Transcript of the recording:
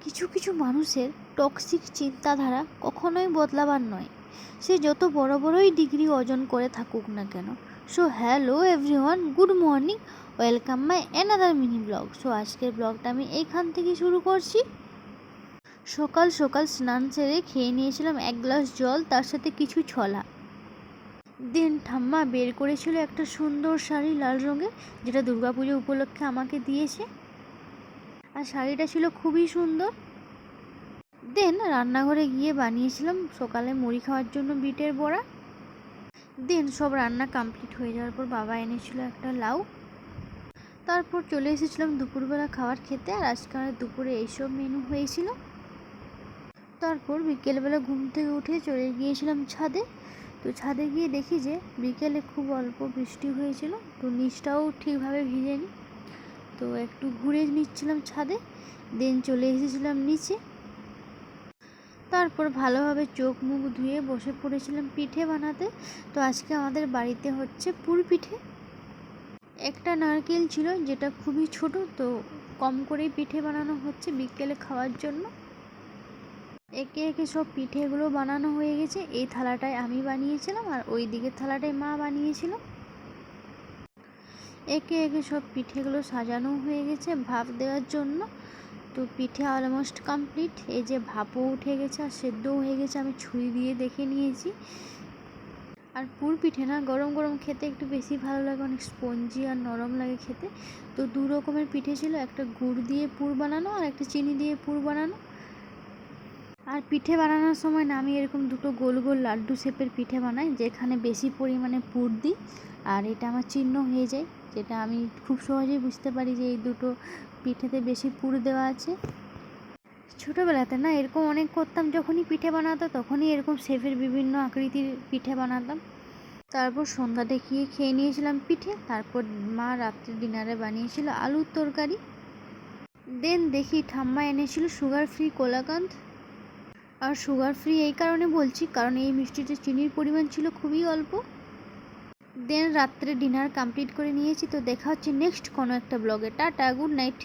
কিছু কিছু মানুষের টক্সিক চিন্তাধারা কখনোই বদলাবার নয়, সে যত বড় বড়ই ডিগ্রি অর্জন করে থাকুক না কেন। So hello everyone, good morning, welcome my another mini blog. So আজকের ব্লগটা আমি এইখান থেকে শুরু করছি। সকাল সকাল স্নান সেরে খেয়ে নিয়েছিলাম এক গ্লাস জল, তার সাথে কিছু ছোলা। দেন ঠাম্মা বের করেছিল একটা সুন্দর শাড়ি লাল রঙের, যেটা দুর্গাপুজো উপলক্ষে আমাকে দিয়েছে, আর শাড়িটা ছিল খুবই সুন্দর। দেন রান্নাঘরে গিয়ে বানিয়েছিলাম সকালে মুড়ি খাওয়ার জন্য বিটের বড়া। দেন সব রান্না কমপ্লিট হয়ে যাওয়ার পর বাবা এনেছিল একটা লাউ। তারপর চলে এসেছিলাম দুপুরবেলা খাবার খেতে, আর আজকে দুপুরে এইসব মেনু হয়েছিল। তারপর বিকেলবেলা ঘুম থেকে উঠে চলে গিয়েছিলাম ছাদে। তো ছাদে গিয়ে দেখি যে বিকেলে খুব অল্প বৃষ্টি হয়েছিল, তো নিচটাও ঠিকভাবে ভিজেনি। তো একটু ঘুরে নিচ্ছিলাম ছাদে, দেন চলে এসেছিলাম নিচে। তারপর ভালোভাবে চোখ মুখ ধুয়ে বসে পড়েছিলাম পিঠে বানাতে। তো আজকে আমাদের বাড়িতে হচ্ছে পুর পিঠে। একটা নারকেল ছিল যেটা খুবই ছোট, তো কম করেই পিঠে বানানো হচ্ছে বিকেলে খাওয়ার জন্য। একে একে সব পিঠেগুলো বানানো হয়ে গেছে। এই থালাটায় আমি বানিয়েছিলাম, আর ওই দিকের থালাটায় মা বানিয়েছিল। একে একে সব পিঠেগুলো সাজানো হয়ে গেছে ভাপ দেওয়ার জন্য। তো পিঠে অলমোস্ট কমপ্লিট। এই যে ভাপও উঠে গেছে আর সেদ্ধও হয়ে গেছে, আমি ছুরি দিয়ে দেখে নিয়েছি। আর পুর পিঠে না গরম গরম খেতে একটু বেশি ভালো লাগে, অনেক স্পঞ্জি আর নরম লাগে খেতে। তো দু রকমের পিঠে ছিল, একটা গুড় দিয়ে পুর বানানো আর একটা চিনি দিয়ে পুর বানানো। আর পিঠে বানানোর সময় না আমি এরকম দুটো গোল গোল লাড্ডু শেপের পিঠে বানাই, যেখানে বেশি পরিমাণে পুর দিই, আর এটা আমার চিহ্ন হয়ে যায়, যেটা আমি খুব সহজেই বুঝতে পারি যে এই দুটো পিঠেতে বেশি পুর দেওয়া আছে। ছোটোবেলাতে না এরকম অনেক করতাম, যখনই পিঠে বানাতো তখনই এরকম শেপের বিভিন্ন আকৃতির পিঠে বানাতাম। তারপর সন্ধ্যা দেখিয়ে খেয়ে নিয়েছিলাম পিঠে। তারপর মা রাত্রে ডিনারে বানিয়েছিল আলুর তরকারি। দেন দেখি ঠাম্মা এনেছিল সুগার ফ্রি কোলাকান্ত। আর সুগার ফ্রি এই কারণে বলছি, কারণ এই মিষ্টিতে চিনির পরিমাণ ছিল খুবই অল্প। দেন রাত্রে ডিনার কমপ্লিট করে নিয়েছি। তো দেখা হচ্ছে নেক্সট কোনো একটা ব্লগে। Tata, good night.